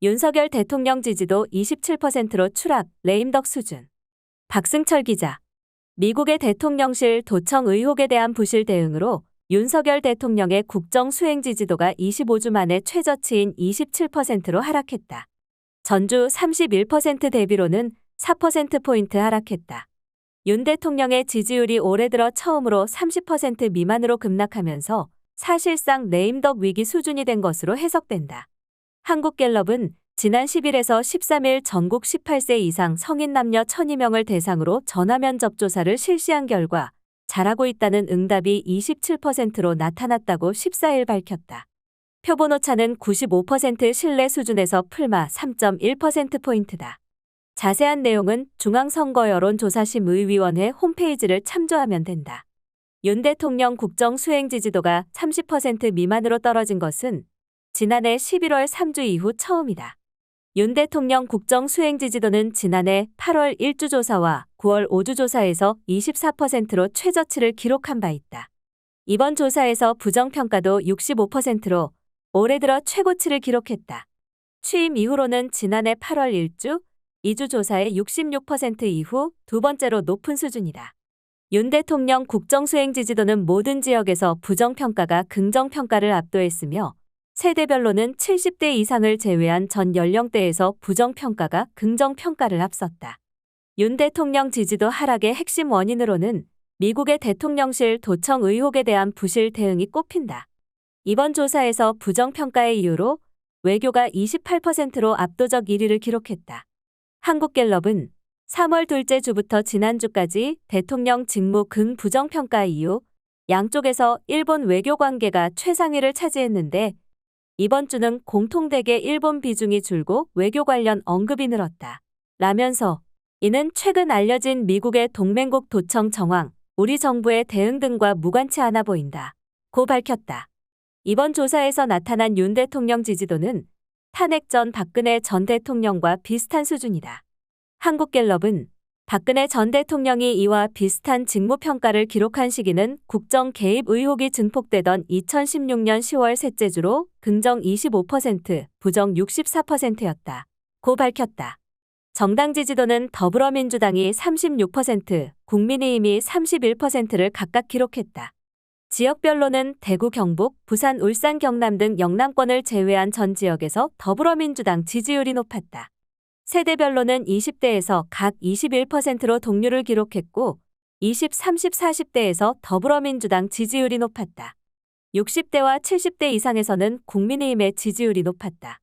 윤석열 대통령 지지도 27%로 추락, 레임덕 수준. 박승철 기자. 미국의 대통령실 도청 의혹에 대한 부실 대응으로 윤석열 대통령의 국정 수행 지지도가 25주 만에 최저치인 27%로 하락했다. 전주 31% 대비로는 4%포인트 하락했다. 윤 대통령의 지지율이 올해 들어 처음으로 30% 미만으로 급락하면서 사실상 레임덕 위기 수준이 된 것으로 해석된다. 한국갤럽은 지난 10일에서 13일 전국 18세 이상 성인 남녀 1,002명을 대상으로 전화면접 조사를 실시한 결과 잘하고 있다는 응답이 27%로 나타났다고 14일 밝혔다. 표본오차는 95% 신뢰 수준에서 풀마 3.1%포인트다. 자세한 내용은 중앙선거여론조사심의위원회 홈페이지를 참조하면 된다. 윤 대통령 국정 수행 지지도가 30% 미만으로 떨어진 것은 지난해 11월 3주 이후 처음이다. 윤 대통령 국정 수행 지지도는 지난해 8월 1주 조사와 9월 5주 조사에서 24%로 최저치를 기록한 바 있다. 이번 조사에서 부정평가도 65%로 올해 들어 최고치를 기록했다. 취임 이후로는 지난해 8월 1주, 2주 조사의 66% 이후 두 번째로 높은 수준이다. 윤 대통령 국정 수행 지지도는 모든 지역에서 부정평가가 긍정평가를 압도했으며 세대별로는 70대 이상을 제외한 전 연령대에서 부정평가가 긍정평가를 앞섰다. 윤 대통령 지지도 하락의 핵심 원인으로는 미국의 대통령실 도청 의혹에 대한 부실 대응이 꼽힌다. 이번 조사에서 부정평가의 이유로 외교가 28%로 압도적 1위를 기록했다. 한국갤럽은 3월 둘째 주부터 지난주까지 대통령 직무 긍부정평가 이후 양쪽에서 일본 외교 관계가 최상위를 차지했는데 이번 주는 공통되게 일본 비중이 줄고 외교 관련 언급이 늘었다. 라면서 이는 최근 알려진 미국의 동맹국 도청 정황, 우리 정부의 대응 등과 무관치 않아 보인다. 고 밝혔다. 이번 조사에서 나타난 윤 대통령 지지도는 탄핵 전 박근혜 전 대통령과 비슷한 수준이다. 한국갤럽은 박근혜 전 대통령이 이와 비슷한 직무평가를 기록한 시기는 국정 개입 의혹이 증폭되던 2016년 10월 셋째 주로 긍정 25%, 부정 64%였다. 고 밝혔다. 정당 지지도는 더불어민주당이 36%, 국민의힘이 31%를 각각 기록했다. 지역별로는 대구, 경북, 부산, 울산, 경남 등 영남권을 제외한 전 지역에서 더불어민주당 지지율이 높았다. 세대별로는 20대에서 각 21%로 동률을 기록했고 20, 30, 40대에서 더불어민주당 지지율이 높았다. 60대와 70대 이상에서는 국민의힘의 지지율이 높았다.